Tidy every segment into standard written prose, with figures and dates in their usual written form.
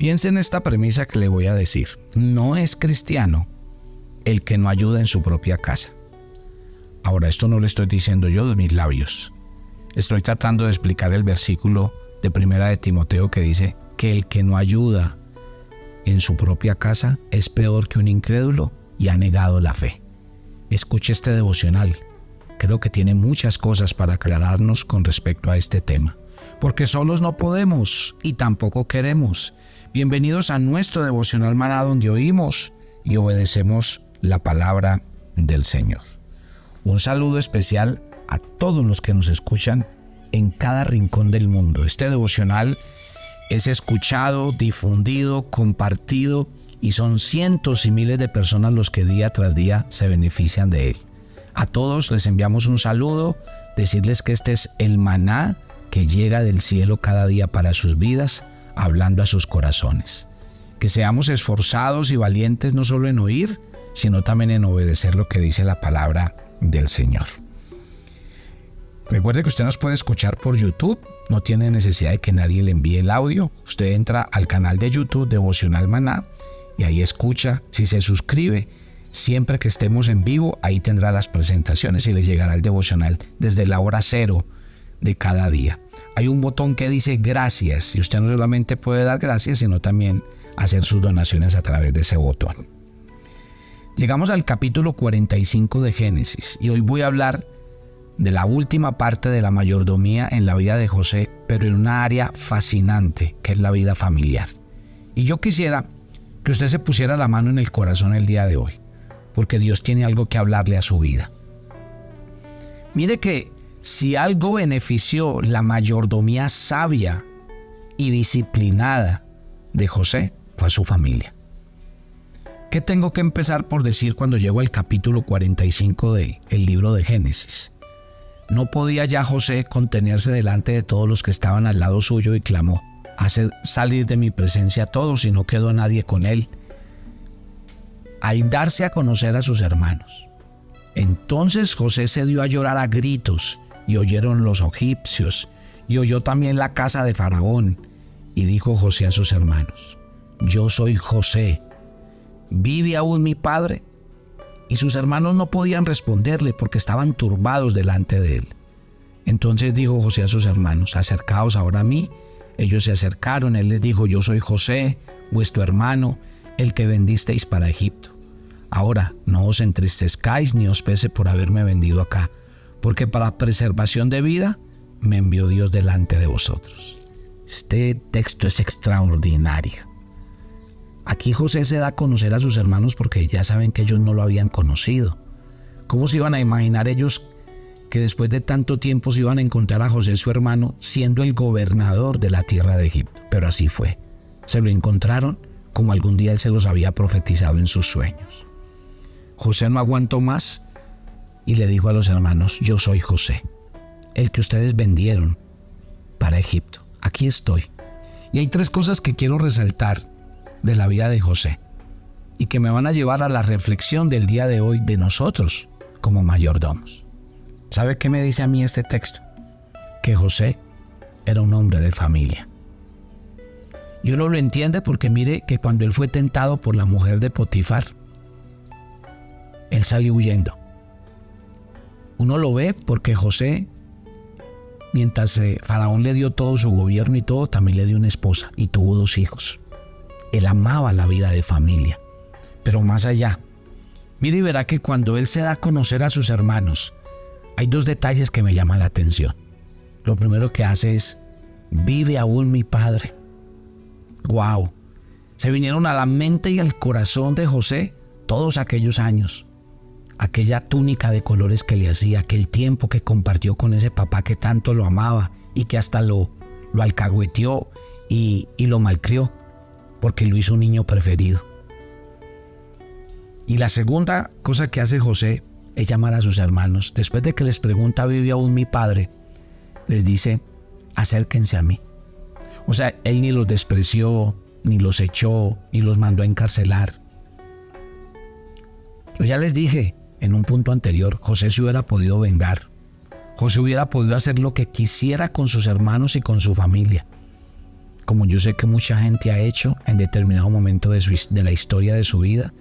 Piense en esta premisa que le voy a decir. No es cristiano el que no ayuda en su propia casa. Ahora, esto no lo estoy diciendo yo de mis labios. Estoy tratando de explicar el versículo de 1 de Timoteo que dice que el que no ayuda en su propia casa es peor que un incrédulo y ha negado la fe. Escuche este devocional. Creo que tiene muchas cosas para aclararnos con respecto a este tema. Porque solos no podemos y tampoco queremos. Bienvenidos a nuestro devocional Maná, donde oímos y obedecemos la palabra del Señor. Un saludo especial a todos los que nos escuchan en cada rincón del mundo. Este devocional es escuchado, difundido, compartido y son cientos y miles de personas los que día tras día se benefician de él. A todos les enviamos un saludo, decirles que este es el maná que llega del cielo cada día para sus vidas, hablando a sus corazones. Que seamos esforzados y valientes no solo en oír, sino también en obedecer lo que dice la palabra del Señor. Recuerde que usted nos puede escuchar por YouTube, no tiene necesidad de que nadie le envíe el audio. Usted entra al canal de YouTube Devocional Maná y ahí escucha. Si se suscribe, siempre que estemos en vivo, ahí tendrá las presentaciones y le llegará el devocional desde la hora 0 de cada día. Hay un botón que dice gracias y usted no solamente puede dar gracias, sino también hacer sus donaciones a través de ese botón. Llegamos al capítulo 45 de Génesis y hoy voy a hablar de la última parte de la mayordomía en la vida de José, pero en una área fascinante que es la vida familiar. Y yo quisiera que usted se pusiera la mano en el corazón el día de hoy, porque Dios tiene algo que hablarle a su vida. Mire que si algo benefició la mayordomía sabia y disciplinada de José, fue a su familia. ¿Qué tengo que empezar por decir cuando llego al capítulo 45 del libro de Génesis? No podía ya José contenerse delante de todos los que estaban al lado suyo y clamó: haced salir de mi presencia a todos, y no quedó nadie con él. Al darse a conocer a sus hermanos, entonces José se dio a llorar a gritos, y oyeron los egipcios, y oyó también la casa de Faraón. Y dijo José a sus hermanos: yo soy José, ¿vive aún mi padre? Y sus hermanos no podían responderle porque estaban turbados delante de él. Entonces dijo José a sus hermanos: acercaos ahora a mí. Ellos se acercaron. Él les dijo: yo soy José, vuestro hermano, el que vendisteis para Egipto. Ahora no os entristezcáis ni os pese por haberme vendido acá, porque para preservación de vida me envió Dios delante de vosotros. Este texto es extraordinario. Aquí José se da a conocer a sus hermanos porque ya saben que ellos no lo habían conocido. ¿Cómo se iban a imaginar ellos que después de tanto tiempo se iban a encontrar a José, su hermano, siendo el gobernador de la tierra de Egipto? Pero así fue. Se lo encontraron como algún día él se los había profetizado en sus sueños. José no aguantó más y le dijo a los hermanos: yo soy José, el que ustedes vendieron para Egipto. Aquí estoy. Y hay tres cosas que quiero resaltar de la vida de José y que me van a llevar a la reflexión del día de hoy de nosotros como mayordomos. ¿Sabe qué me dice a mí este texto? Que José era un hombre de familia. Y uno lo entiende porque mire que cuando él fue tentado por la mujer de Potifar, él salió huyendo. Uno lo ve porque José, mientras Faraón le dio todo su gobierno y todo, también le dio una esposa y tuvo 2 hijos. Él amaba la vida de familia. Pero más allá, mire y verá que cuando él se da a conocer a sus hermanos, hay 2 detalles que me llaman la atención. Lo primero que hace es: ¿vive aún mi padre? ¡Wow! Se vinieron a la mente y al corazón de José todos aquellos años. Aquella túnica de colores que le hacía, aquel tiempo que compartió con ese papá que tanto lo amaba y que hasta lo alcahueteó y lo malcrió, porque lo hizo un niño preferido. Y la segunda cosa que hace José es llamar a sus hermanos. Después de que les pregunta: ¿vive aún mi padre?, les dice: acérquense a mí. O sea, él ni los despreció, ni los echó, ni los mandó a encarcelar. Pero ya les dije en un punto anterior, José se hubiera podido vengar. José hubiera podido hacer lo que quisiera con sus hermanos y con su familia. como yo sé que mucha gente ha hecho en determinado momento de la historia de su vida,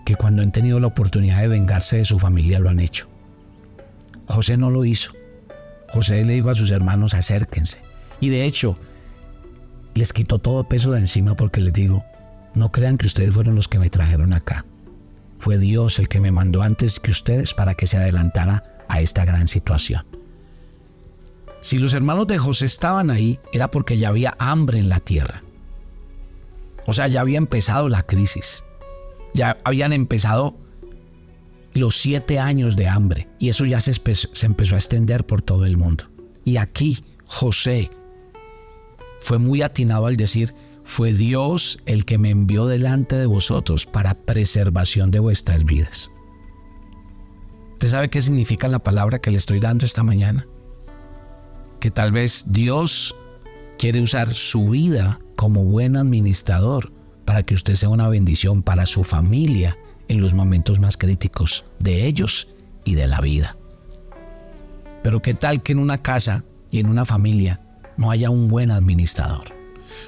que cuando han tenido la oportunidad de vengarse de su familia lo han hecho. José no lo hizo. José le dijo a sus hermanos: acérquense. Y de hecho, les quitó todo peso de encima, porque les digo: no crean que ustedes fueron los que me trajeron acá. Fue Dios el que me mandó antes que ustedes para que se adelantara a esta gran situación. Si los hermanos de José estaban ahí, era porque ya había hambre en la tierra. O sea, ya había empezado la crisis. Ya habían empezado los 7 años de hambre. Y eso ya se empezó a extender por todo el mundo. Y aquí José fue muy atinado al decir: fue Dios el que me envió delante de vosotros para preservación de vuestras vidas. ¿Usted sabe qué significa la palabra que le estoy dando esta mañana? Que tal vez Dios quiere usar su vida como buen administrador para que usted sea una bendición para su familia en los momentos más críticos de ellos y de la vida. Pero ¿qué tal que en una casa y en una familia no haya un buen administrador?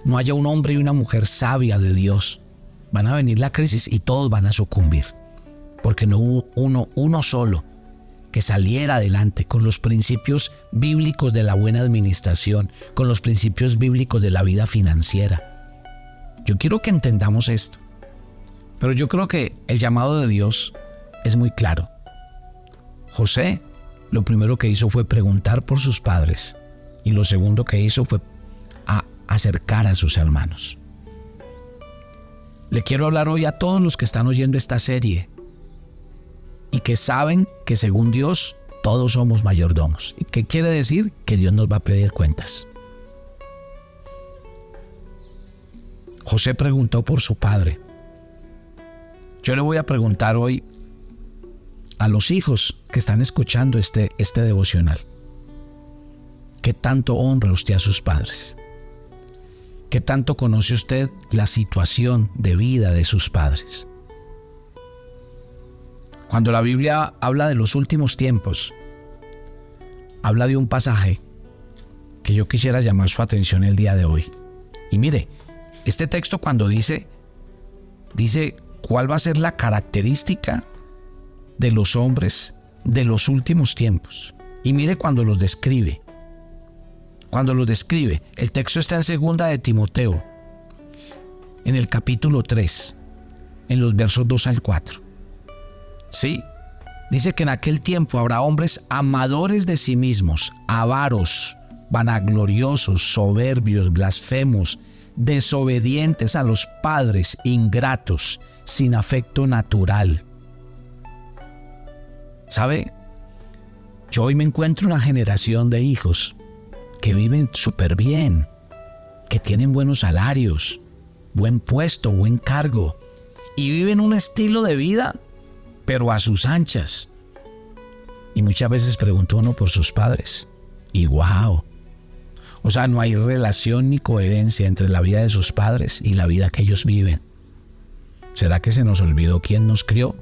No haya un hombre y una mujer sabia de Dios. Van a venir la crisis y todos van a sucumbir, porque no hubo uno solo que saliera adelante con los principios bíblicos de la buena administración, con los principios bíblicos de la vida financiera. Yo quiero que entendamos esto, pero yo creo que el llamado de Dios es muy claro. José, lo primero que hizo fue preguntar por sus padres, y lo segundo que hizo fue acercar a sus hermanos. Le quiero hablar hoy a todos los que están oyendo esta serie y que saben que según Dios todos somos mayordomos. ¿Y qué quiere decir? Que Dios nos va a pedir cuentas. José preguntó por su padre. Yo le voy a preguntar hoy a los hijos que están escuchando este devocional: ¿qué tanto honra usted a sus padres? ¿Qué tanto conoce usted la situación de vida de sus padres? Cuando la Biblia habla de los últimos tiempos, habla de un pasaje que yo quisiera llamar su atención el día de hoy. Y mire, este texto cuando dice cuál va a ser la característica de los hombres de los últimos tiempos. Y mire cuando los describe. El texto está en 2 de Timoteo, en el capítulo 3, en los versos 2 al 4. ¿Sí? Dice que en aquel tiempo habrá hombres amadores de sí mismos, avaros, vanagloriosos, soberbios, blasfemos, desobedientes a los padres, ingratos, sin afecto natural. ¿Sabe? Yo hoy me encuentro una generación de hijos que viven súper bien, que tienen buenos salarios, buen puesto, buen cargo, y viven un estilo de vida, pero a sus anchas. Y muchas veces pregunta uno por sus padres, y wow, o sea, no hay relación ni coherencia entre la vida de sus padres y la vida que ellos viven. ¿Será que se nos olvidó quién nos crió?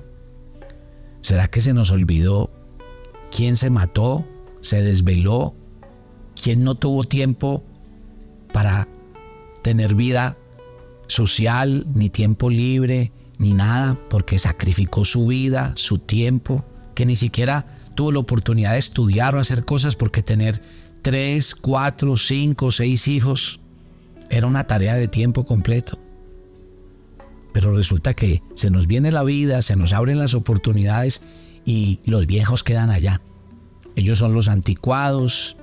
¿Será que se nos olvidó quién se mató, se desveló? ¿Quién no tuvo tiempo para tener vida social, ni tiempo libre, ni nada, porque sacrificó su vida, su tiempo, que ni siquiera tuvo la oportunidad de estudiar o hacer cosas, porque tener 3, 4, 5, 6 hijos era una tarea de tiempo completo? Pero resulta que se nos viene la vida, se nos abren las oportunidades y los viejos quedan allá. Ellos son los anticuados.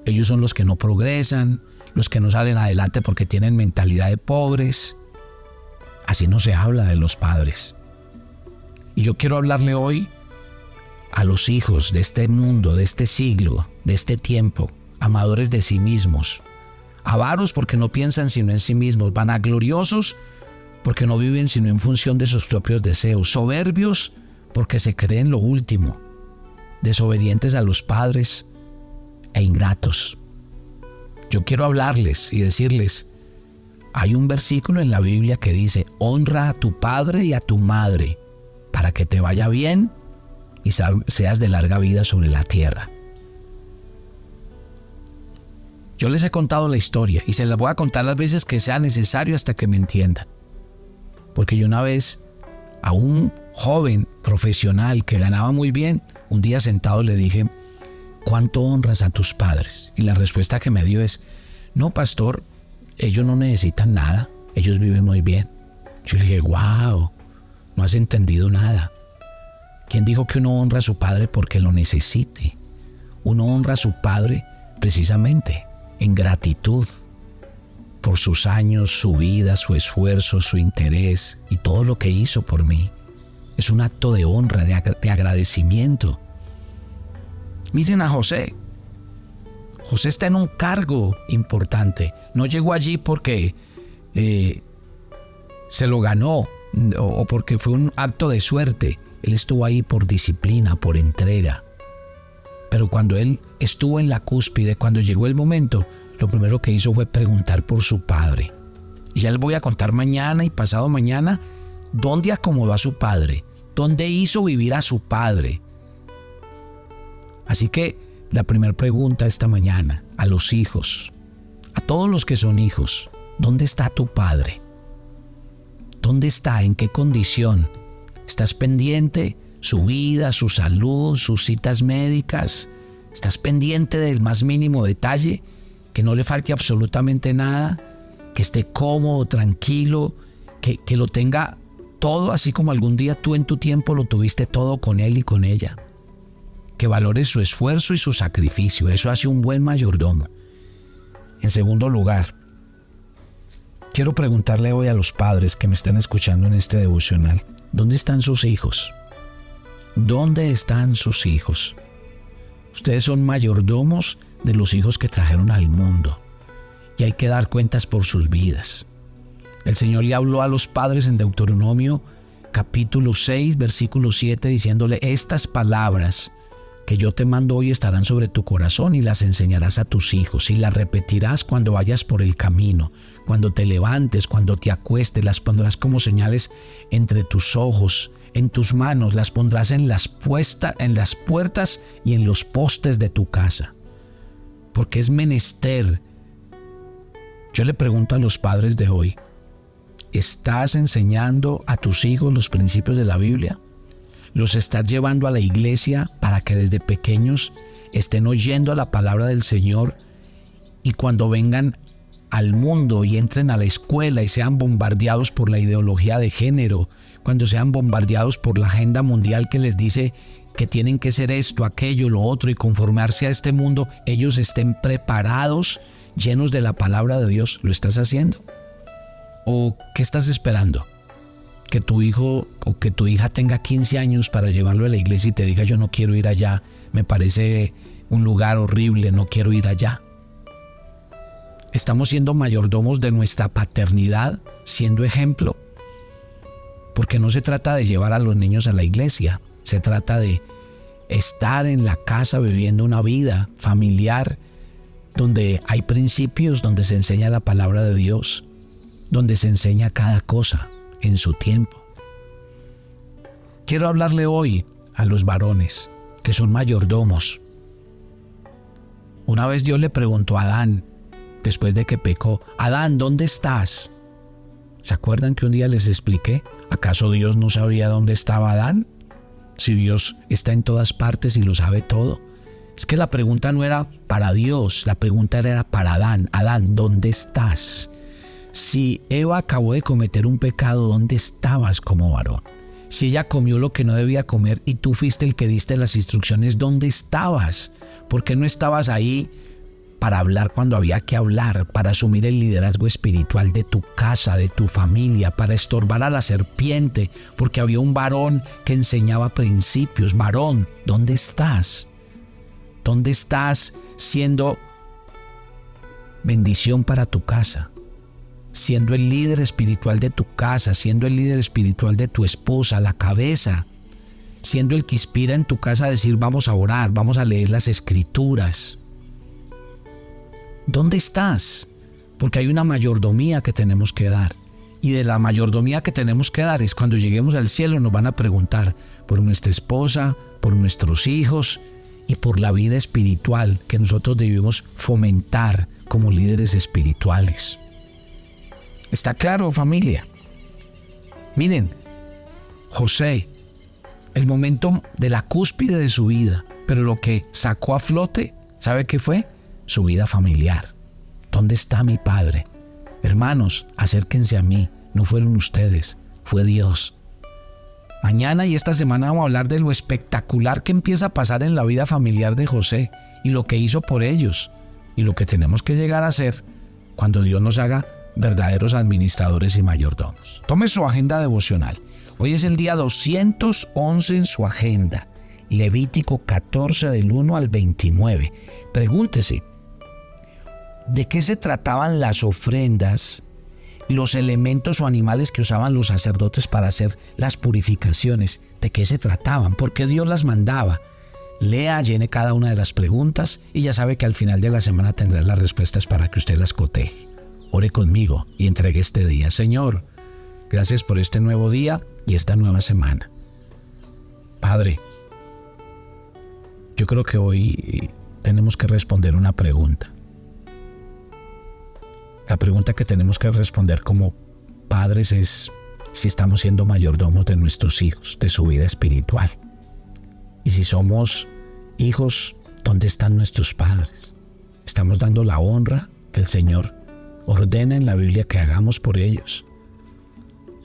Ellos son los que no progresan, los que no salen adelante porque tienen mentalidad de pobres. Así no se habla de los padres. Y yo quiero hablarle hoy a los hijos de este mundo, de este siglo, de este tiempo, amadores de sí mismos, avaros porque no piensan sino en sí mismos, vanagloriosos porque no viven sino en función de sus propios deseos, soberbios porque se creen lo último, desobedientes a los padres e ingratos. Yo quiero hablarles y decirles: hay un versículo en la Biblia que dice: honra a tu padre y a tu madre para que te vaya bien y seas de larga vida sobre la tierra. Yo les he contado la historia y se la voy a contar las veces que sea necesario hasta que me entiendan. Porque yo una vez a un joven profesional que ganaba muy bien, un día sentado le dije, ¿cuánto honras a tus padres? Y la respuesta que me dio es, no, pastor, ellos no necesitan nada, ellos viven muy bien. Yo le dije, wow, no has entendido nada. ¿Quién dijo que uno honra a su padre porque lo necesite? Uno honra a su padre precisamente en gratitud por sus años, su vida, su esfuerzo, su interés y todo lo que hizo por mí. Es un acto de honra, de agradecimiento. Miren a José. José está en un cargo importante. No llegó allí porque se lo ganó o porque fue un acto de suerte. Él estuvo ahí por disciplina, por entrega. Pero cuando él estuvo en la cúspide, cuando llegó el momento, lo primero que hizo fue preguntar por su padre. Y ya les voy a contar mañana y pasado mañana dónde acomodó a su padre, dónde hizo vivir a su padre. Así que la primera pregunta esta mañana a los hijos, a todos los que son hijos, ¿dónde está tu padre? ¿Dónde está? ¿En qué condición? ¿Estás pendiente? Su vida, su salud, sus citas médicas. ¿Estás pendiente del más mínimo detalle? Que no le falte absolutamente nada, que esté cómodo, tranquilo, que lo tenga todo, así como algún día tú en tu tiempo lo tuviste todo con él y con ella. Que valores su esfuerzo y su sacrificio. Eso hace un buen mayordomo. En segundo lugar, quiero preguntarle hoy a los padres que me están escuchando en este devocional, ¿dónde están sus hijos? ¿Dónde están sus hijos? Ustedes son mayordomos de los hijos que trajeron al mundo y hay que dar cuentas por sus vidas. El Señor le habló a los padres en Deuteronomio capítulo 6, versículo 7, diciéndole, estas palabras que yo te mando hoy estarán sobre tu corazón y las enseñarás a tus hijos y las repetirás cuando vayas por el camino, cuando te levantes, cuando te acuestes, las pondrás como señales entre tus ojos, en tus manos, las pondrás en las puertas y en los postes de tu casa. Porque es menester. Yo le pregunto a los padres de hoy, ¿estás enseñando a tus hijos los principios de la Biblia? ¿Los estás llevando a la iglesia para que desde pequeños estén oyendo la palabra del Señor y cuando vengan al mundo y entren a la escuela y sean bombardeados por la ideología de género, cuando sean bombardeados por la agenda mundial que les dice que tienen que ser esto, aquello, lo otro y conformarse a este mundo, ellos estén preparados, llenos de la palabra de Dios? ¿Lo estás haciendo? ¿O qué estás esperando? Que tu hijo o que tu hija tenga 15 años para llevarlo a la iglesia y te diga, yo no quiero ir allá, me parece un lugar horrible, no quiero ir allá. Estamos siendo mayordomos de nuestra paternidad, siendo ejemplo. Porque no se trata de llevar a los niños a la iglesia, se trata de estar en la casa viviendo una vida familiar donde hay principios, donde se enseña la palabra de Dios, donde se enseña cada cosa en su tiempo. Quiero hablarle hoy a los varones que son mayordomos. Una vez Dios le preguntó a Adán, después de que pecó, Adán, ¿dónde estás? ¿Se acuerdan que un día les expliqué? ¿Acaso Dios no sabía dónde estaba Adán? Si Dios está en todas partes y lo sabe todo. Es que la pregunta no era para Dios, la pregunta era para Adán. Adán, ¿dónde estás? Si Eva acabó de cometer un pecado, ¿dónde estabas como varón? Si ella comió lo que no debía comer y tú fuiste el que diste las instrucciones, ¿dónde estabas? ¿Por qué no estabas ahí para hablar cuando había que hablar, para asumir el liderazgo espiritual de tu casa, de tu familia, para estorbar a la serpiente, porque había un varón que enseñaba principios? Varón, ¿dónde estás? ¿Dónde estás siendo bendición para tu casa? Siendo el líder espiritual de tu casa, siendo el líder espiritual de tu esposa, la cabeza, siendo el que inspira en tu casa a decir, vamos a orar, vamos a leer las escrituras. ¿Dónde estás? Porque hay una mayordomía que tenemos que dar. Y de la mayordomía que tenemos que dar es cuando lleguemos al cielo nos van a preguntar por nuestra esposa, por nuestros hijos y por la vida espiritual que nosotros debemos fomentar como líderes espirituales. ¿Está claro, familia? Miren, José, el momento de la cúspide de su vida, pero lo que sacó a flote, ¿sabe qué fue? Su vida familiar. ¿Dónde está mi padre? Hermanos, acérquense a mí. No fueron ustedes, fue Dios. Mañana y esta semana vamos a hablar de lo espectacular que empieza a pasar en la vida familiar de José y lo que hizo por ellos y lo que tenemos que llegar a ser cuando Dios nos haga verdaderos administradores y mayordomos. Tome su agenda devocional. Hoy es el día 211 en su agenda. Levítico 14 del 1 al 29. Pregúntese, ¿de qué se trataban las ofrendas, los elementos o animales que usaban los sacerdotes para hacer las purificaciones? ¿De qué se trataban? ¿Por qué Dios las mandaba? Lea, llene cada una de las preguntas y ya sabe que al final de la semana tendrá las respuestas para que usted las coteje. Ore conmigo y entregue este día. Señor, gracias por este nuevo día y esta nueva semana. Padre, yo creo que hoy tenemos que responder una pregunta. La pregunta que tenemos que responder como padres es si estamos siendo mayordomos de nuestros hijos, de su vida espiritual. Y si somos hijos, ¿dónde están nuestros padres? ¿Estamos dando la honra que el Señor ordena en la Biblia que hagamos por ellos?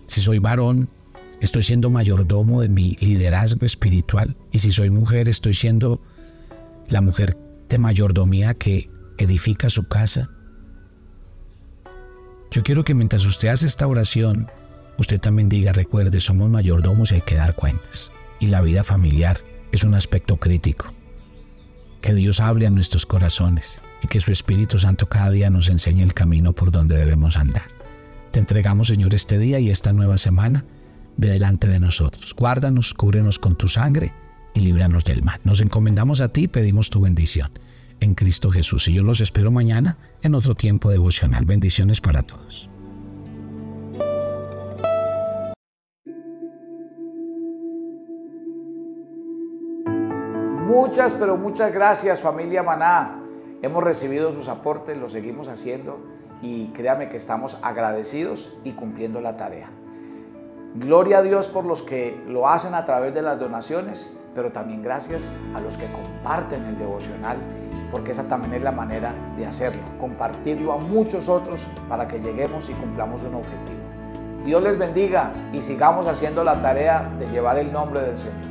Si soy varón, ¿estoy siendo mayordomo de mi liderazgo espiritual? Y si soy mujer, ¿estoy siendo la mujer de mayordomía que edifica su casa? Yo quiero que mientras usted hace esta oración, usted también diga, recuerde, somos mayordomos y hay que dar cuentas. Y la vida familiar es un aspecto crítico. Que Dios hable a nuestros corazones y que su Espíritu Santo cada día nos enseñe el camino por donde debemos andar. Te entregamos, Señor, este día y esta nueva semana. Ve delante de nosotros. Guárdanos, cúbrenos con tu sangre y líbranos del mal. Nos encomendamos a ti y pedimos tu bendición en Cristo Jesús. Y yo los espero mañana en otro tiempo devocional. Bendiciones para todos. Muchas, pero muchas gracias, familia Maná. Hemos recibido sus aportes, lo seguimos haciendo y créame que estamos agradecidos y cumpliendo la tarea. Gloria a Dios por los que lo hacen a través de las donaciones, pero también gracias a los que comparten el devocional, porque esa también es la manera de hacerlo, compartirlo a muchos otros para que lleguemos y cumplamos un objetivo. Dios les bendiga y sigamos haciendo la tarea de llevar el nombre del Señor.